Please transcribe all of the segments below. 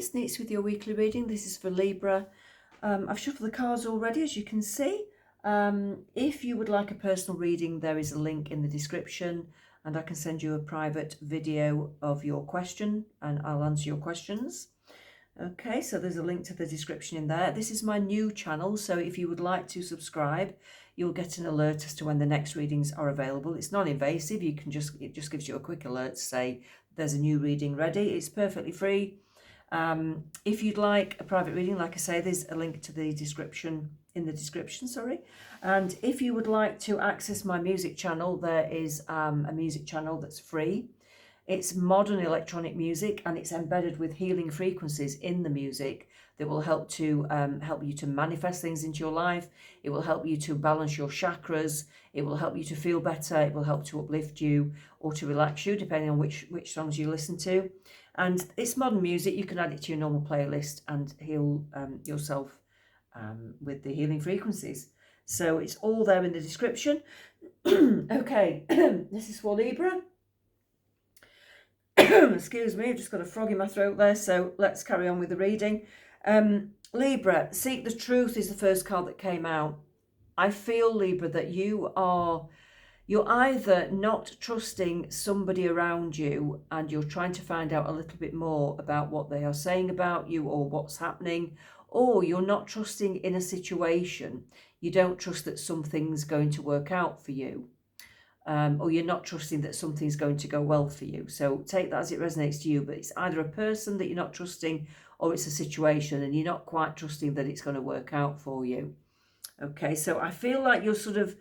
it's Neets with your weekly reading. This is for Libra. I've shuffled the cards already, as you can see. If you would like a personal reading, there is a link in the description and I can send you a private video of your question and I'll answer your questions. Okay, so there's a link to the description in there. This is my new channel, so if you would like to subscribe, you'll get an alert as to when the next readings are available. It's non-invasive. It just gives you a quick alert to say there's a new reading ready. It's perfectly free. If you'd like a private reading, like I say, there's a link to the description in the description, sorry. And if you would like to access my music channel, there is a music channel that's free. It's modern electronic music and it's embedded with healing frequencies in the music that will help you to manifest things into your life. It will help you to balance your chakras. It will help you to feel better. It will help to uplift you or to relax you, depending on which songs you listen to. And it's modern music. You can add it to your normal playlist and heal yourself with the healing frequencies. So it's all there in the description. Okay, this is for Libra. Excuse me, I've just got a frog in my throat there, so let's carry on with the reading. Libra, seek the truth is the first card that came out. I feel, Libra, that you're either not trusting somebody around you and you're trying to find out a little bit more about what they are saying about you or what's happening, or you're not trusting in a situation. You don't trust that something's going to work out for you. Or you're not trusting that something's going to go well for you. So take that as it resonates to you, but it's either a person that you're not trusting or it's a situation and you're not quite trusting that it's going to work out for you. Okay, so I feel like you're sort of,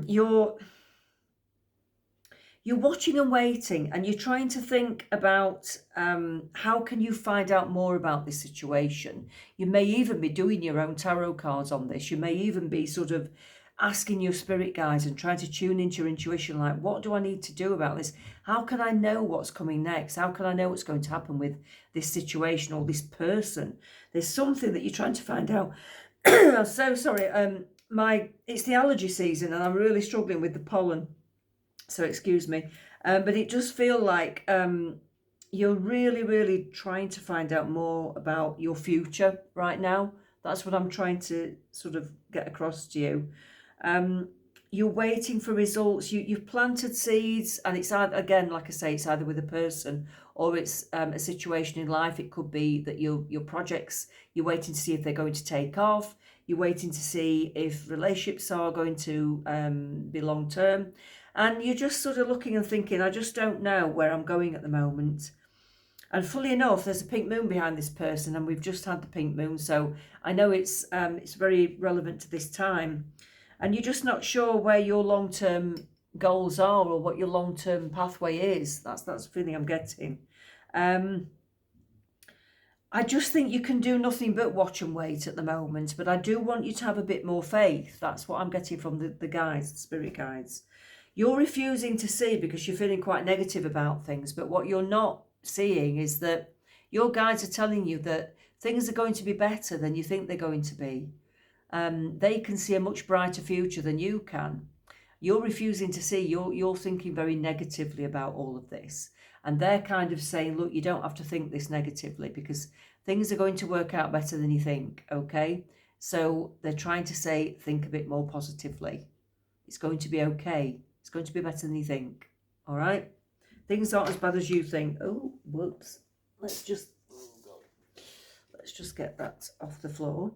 you're watching and waiting and you're trying to think about how can you find out more about this situation. You may even be doing your own tarot cards on this. You may even be sort of asking your spirit guides and trying to tune into your intuition, like, what do I need to do about this? How can I know what's coming next? How can I know what's going to happen with this situation or this person? There's something that you're trying to find out. I'm so sorry. It's the allergy season and I'm really struggling with the pollen. So excuse me. But it does feel like you're really, really trying to find out more about your future right now. That's what I'm trying to sort of get across to you. You're waiting for results. You've planted seeds and it's either, again, like I say, it's either with a person or it's a situation in life. It could be that your projects, you're waiting to see if they're going to take off. You're waiting to see if relationships are going to be long term. And you're just sort of looking and thinking, I just don't know where I'm going at the moment. And fully enough, there's a pink moon behind this person and we've just had the pink moon. So I know it's very relevant to this time. And you're just not sure where your long-term goals are or what your long-term pathway is. That's the feeling I'm getting. I just think you can do nothing but watch and wait at the moment. But I do want you to have a bit more faith. That's what I'm getting from the guides, the spirit guides. You're refusing to see because you're feeling quite negative about things. But what you're not seeing is that your guides are telling you that things are going to be better than you think they're going to be. They can see a much brighter future than you can. You're refusing to see. You're thinking very negatively about all of this. And they're kind of saying, look, you don't have to think this negatively because things are going to work out better than you think, okay? So they're trying to say, think a bit more positively. It's going to be okay. It's going to be better than you think, all right? Things aren't as bad as you think. Oh, whoops. Let's just get that off the floor.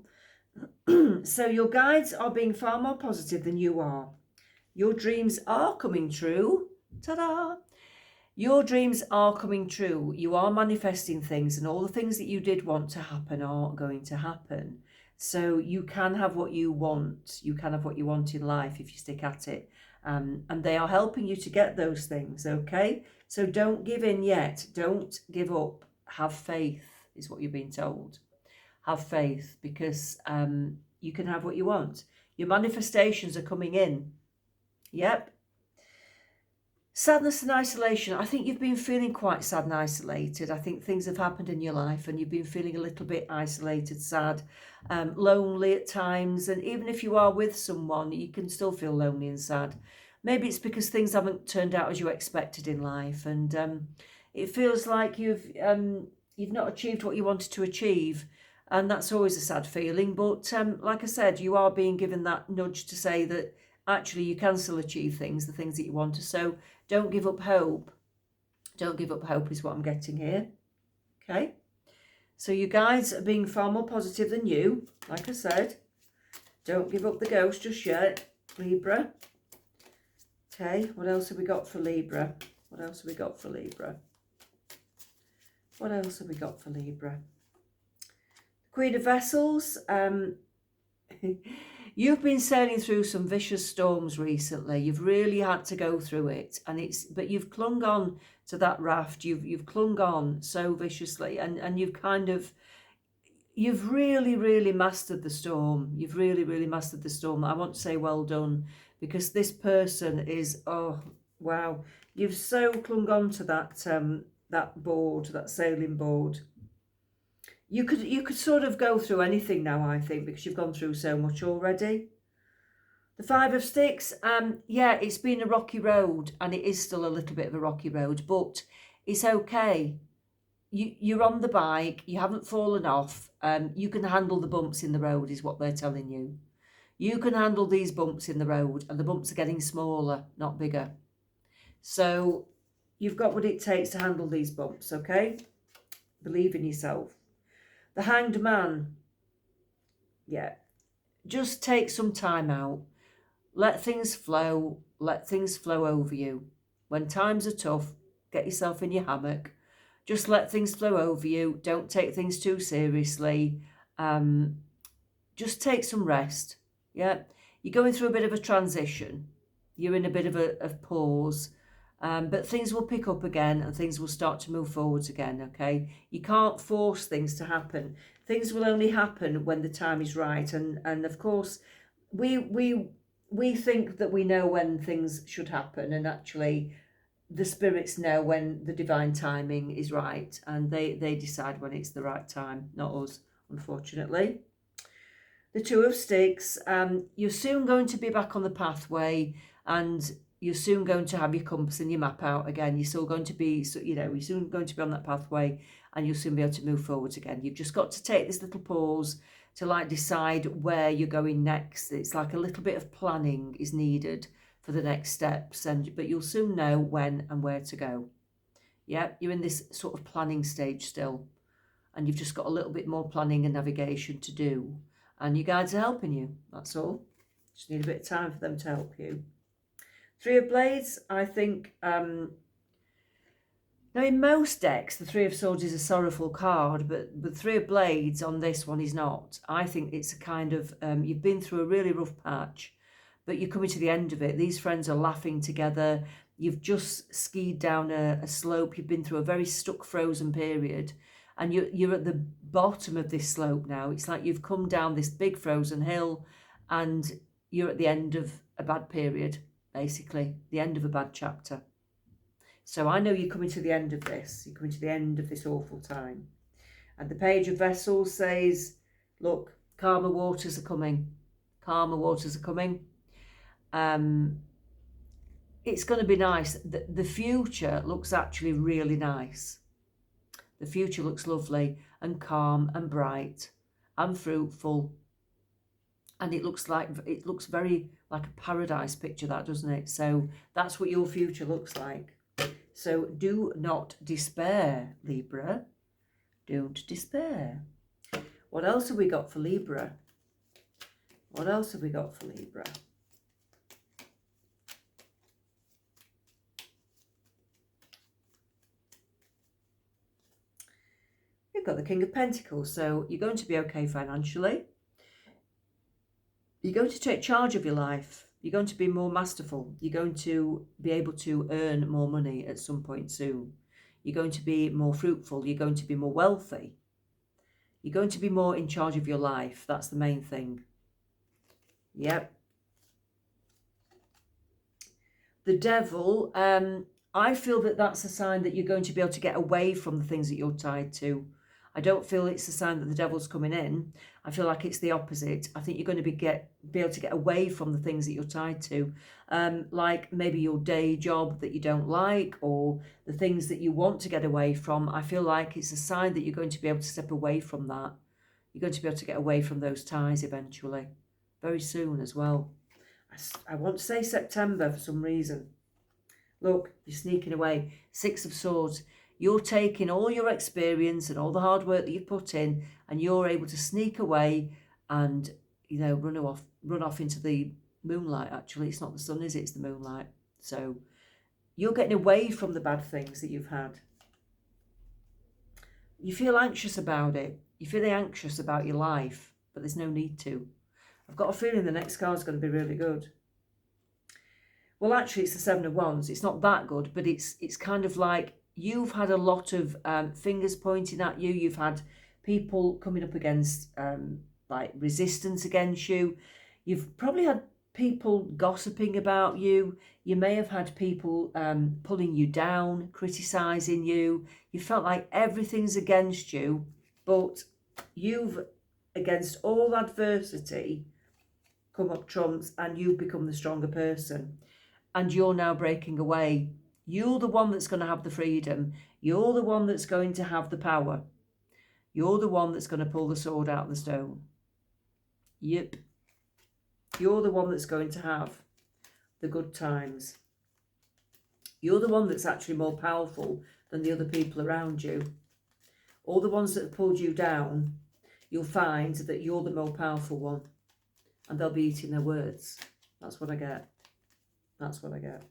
So your guides are being far more positive than you are. Your dreams are coming true. Ta-da! Your dreams are coming true. You are manifesting things and all the things that you did want to happen are going to happen. So you can have what you want. You can have what you want in life if you stick at it. And they are helping you to get those things, okay? So don't give in yet. Don't give up. Have faith is what you're being told. Have faith because you can have what you want. Your manifestations are coming in. Yep. Sadness and isolation. I think you've been feeling quite sad and isolated. I think things have happened in your life and you've been feeling a little bit isolated, sad, lonely at times. And even if you are with someone, you can still feel lonely and sad. Maybe it's because things haven't turned out as you expected in life. And it feels like you've you've not achieved what you wanted to achieve. And that's always a sad feeling. But like I said, you are being given that nudge to say that actually you can still achieve things, the things that you want to. So don't give up hope. Don't give up hope is what I'm getting here. Okay. So you guys are being far more positive than you. Like I said, don't give up the ghost just yet, Libra. Okay, what else have we got for Libra? What else have we got for Libra? What else have we got for Libra? Queen of Vessels. You've been sailing through some vicious storms recently. You've really had to go through it, but you've clung on to that raft. You've clung on so viciously, and you've really mastered the storm. You've really mastered the storm. I want to say well done, because this person is, oh wow, you've so clung on to that board, that sailing board. You could sort of go through anything now, I think, because you've gone through so much already. The Five of Sticks, yeah, it's been a rocky road, and it is still a little bit of a rocky road, but it's okay. You're on the bike, you haven't fallen off, you can handle the bumps in the road is what they're telling you. You can handle these bumps in the road, and the bumps are getting smaller, not bigger. So you've got what it takes to handle these bumps, okay? Believe in yourself. The Hanged Man, yeah, just take some time out. Let things flow over you. When times are tough, get yourself in your hammock. Just let things flow over you. Don't take things too seriously. Just take some rest. Yeah, you're going through a bit of a transition. You're in a bit of a pause. But things will pick up again, and things will start to move forwards again, okay? You can't force things to happen. Things will only happen when the time is right. And of course, we think that we know when things should happen, and actually the spirits know when the divine timing is right, and they decide when it's the right time, not us, unfortunately. The Two of Sticks, you're soon going to be back on the pathway, and you're soon going to have your compass and your map out again. You're still going to be, you're soon going to be on that pathway, and you'll soon be able to move forwards again. You've just got to take this little pause to decide where you're going next. It's like a little bit of planning is needed for the next steps, but you'll soon know when and where to go. Yeah, you're in this sort of planning stage still, and you've just got a little bit more planning and navigation to do, and your guides are helping you. That's all. Just need a bit of time for them to help you. Three of Blades, I think, now in most decks, the Three of Swords is a sorrowful card, but the Three of Blades on this one is not. I think it's a kind of, you've been through a really rough patch, but you're coming to the end of it. These friends are laughing together. You've just skied down a slope. You've been through a very stuck, frozen period, and you're at the bottom of this slope now. It's like you've come down this big frozen hill, and you're at the end of a bad period. Basically, the end of a bad chapter. So I know you're coming to the end of this. You're coming to the end of this awful time. And the Page of Vessels says, look, calmer waters are coming. Calmer waters are coming. It's going to be nice. The future looks actually really nice. The future looks lovely and calm and bright and fruitful. And it looks very like a paradise picture, that, doesn't it? So that's what your future looks like. So do not despair, Libra. Don't despair. What else have we got for Libra? What else have we got for Libra? We've got the King of Pentacles. So you're going to be okay financially. You're going to take charge of your life. You're going to be more masterful. You're going to be able to earn more money at some point soon. You're going to be more fruitful. You're going to be more wealthy. You're going to be more in charge of your life. That's the main thing. Yep. The Devil, I feel that that's a sign that you're going to be able to get away from the things that you're tied to. I don't feel it's a sign that the devil's coming in. I feel like it's the opposite. I think you're going to be able to get away from the things that you're tied to, like maybe your day job that you don't like, or the things that you want to get away from. I feel like it's a sign that you're going to be able to step away from that. You're going to be able to get away from those ties eventually, very soon as well. I want to say September for some reason. Look, you're sneaking away. Six of Swords. You're taking all your experience and all the hard work that you've put in, and you're able to sneak away and, you know, run off into the moonlight. Actually, it's not the sun, is it? It's the moonlight. So you're getting away from the bad things that you've had. You feel anxious about it. You're feeling anxious about your life, but there's no need to. I've got a feeling the next card's going to be really good. Well, actually, it's the Seven of Wands. It's not that good, but it's kind of like you've had a lot of fingers pointing at you. You've had people coming up against like resistance against you. You've probably had people gossiping about you. You may have had people pulling you down, criticising you. You felt like everything's against you, but you've, against all adversity, come up trumps, and you've become the stronger person. And you're now breaking away. You're the one that's going to have the freedom. You're the one that's going to have the power. You're the one that's going to pull the sword out of the stone. Yep. You're the one that's going to have the good times. You're the one that's actually more powerful than the other people around you. All the ones that have pulled you down, you'll find that you're the more powerful one. And they'll be eating their words. That's what I get. That's what I get.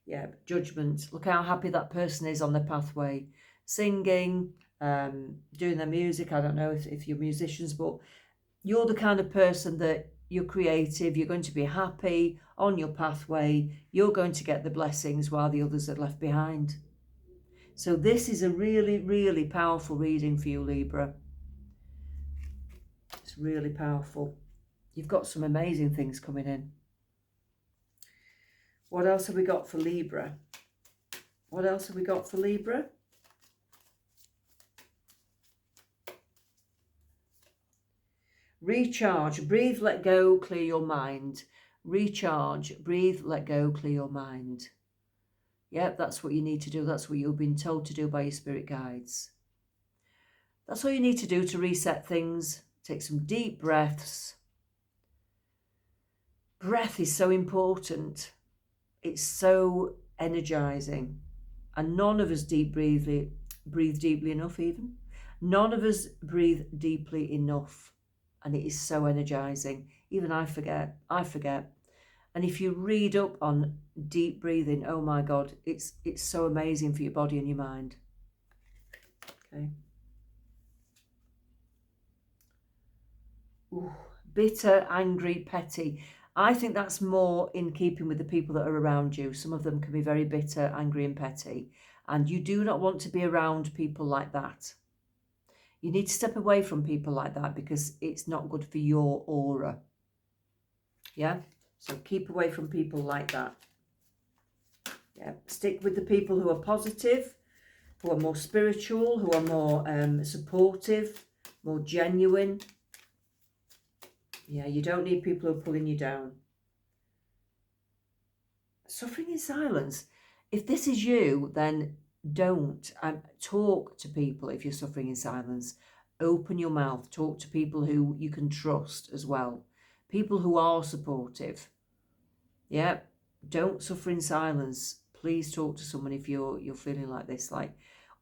Yeah, Judgment. Look how happy that person is on their pathway. Singing, doing their music. I don't know if you're musicians, but you're the kind of person that you're creative. You're going to be happy on your pathway. You're going to get the blessings while the others are left behind. So this is a really, really powerful reading for you, Libra. It's really powerful. You've got some amazing things coming in. What else have we got for Libra? What else have we got for Libra? Recharge, breathe, let go, clear your mind. Recharge, breathe, let go, clear your mind. Yep, that's what you need to do. That's what you've been told to do by your spirit guides. That's all you need to do to reset things. Take some deep breaths. Breath is so important. It's so energizing. And none of us breathe deeply enough even. None of us breathe deeply enough. And it is so energizing. Even I forget. And if you read up on deep breathing, oh my God, it's so amazing for your body and your mind. Okay. Ooh, bitter, angry, petty. I think that's more in keeping with the people that are around you. Some of them can be very bitter, angry and petty. And you do not want to be around people like that. You need to step away from people like that because it's not good for your aura. Yeah? So keep away from people like that. Yeah. Stick with the people who are positive, who are more spiritual, who are more supportive, more genuine. Yeah, you don't need people who are pulling you down. Suffering in silence. If this is you, then don't talk to people if you're suffering in silence. Open your mouth. Talk to people who you can trust as well. People who are supportive. Yeah, don't suffer in silence. Please talk to someone if you're feeling like this, like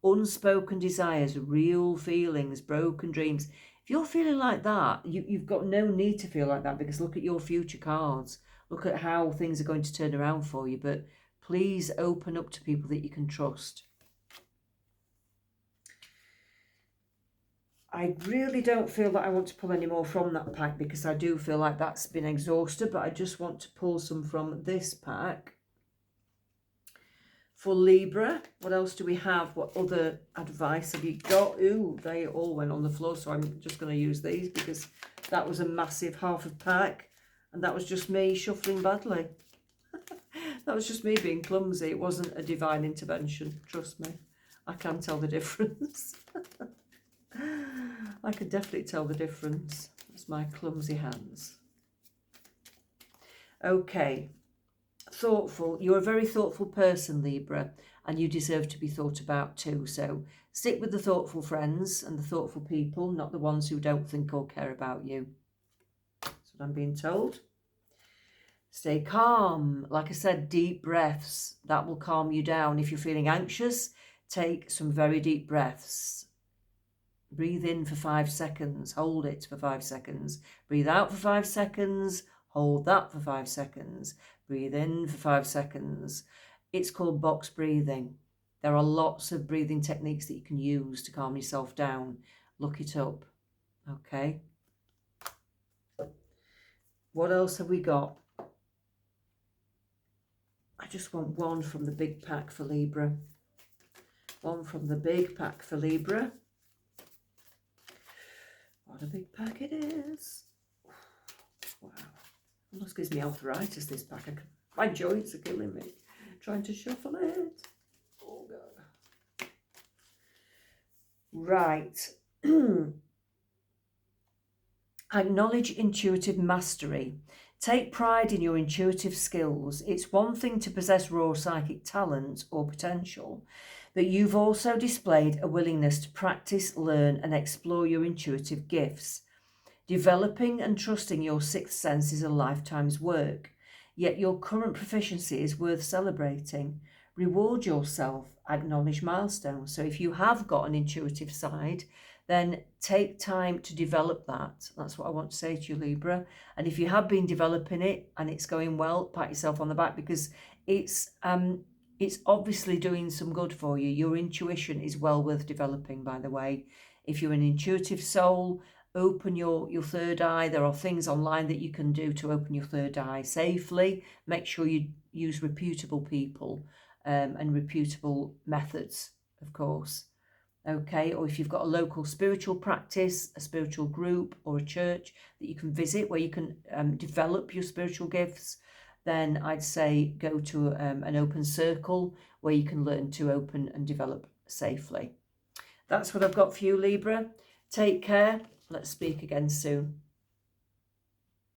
unspoken desires, real feelings, broken dreams. If you're feeling like that, you've got no need to feel like that, because look at your future cards. Look at how things are going to turn around for you. But please open up to people that you can trust. I really don't feel that I want to pull any more from that pack, because I do feel like that's been exhausted, but I just want to pull some from this pack. For Libra, what else do we have? What other advice have you got? Ooh, they all went on the floor, so I'm just going to use these because that was a massive half of pack, and that was just me shuffling badly. That was just me being clumsy. It wasn't a divine intervention, trust me. I can tell the difference. I can definitely tell the difference. That's my clumsy hands. Okay. Thoughtful. You're a very thoughtful person, Libra, and you deserve to be thought about too. So stick with the thoughtful friends and the thoughtful people, not the ones who don't think or care about you. That's what I'm being told. Stay calm. Like I said, deep breaths. That will calm you down. If you're feeling anxious, take some very deep breaths. Breathe in for 5 seconds. Hold it for 5 seconds. Breathe out for 5 seconds. Hold that for 5 seconds. Breathe in for 5 seconds. It's called box breathing. There are lots of breathing techniques that you can use to calm yourself down. Look it up. Okay. What else have we got? I just want one from the big pack for Libra. One from the big pack for Libra. What a big pack it is. Wow. Almost gives me arthritis, this pack. My joints are killing me. Trying to shuffle it. Oh, God. Right. Acknowledge intuitive mastery. Take pride in your intuitive skills. It's one thing to possess raw psychic talent or potential, but you've also displayed a willingness to practice, learn, and explore your intuitive gifts. Developing and trusting your sixth sense is a lifetime's work, yet your current proficiency is worth celebrating. Reward yourself, acknowledge milestones. So if you have got an intuitive side, then take time to develop that. That's what I want to say to you, Libra. And if you have been developing it and it's going well, pat yourself on the back, because it's obviously doing some good for you. Your intuition is well worth developing, by the way. If you're an intuitive soul, open your third eye. There are things online that you can do to open your third eye safely. Make sure you use reputable people and reputable methods, of course. Okay, or if you've got a local spiritual practice, a spiritual group or a church that you can visit where you can develop your spiritual gifts, then I'd say go to an open circle where you can learn to open and develop safely. That's what I've got for you, Libra. Take care. Let's speak again soon.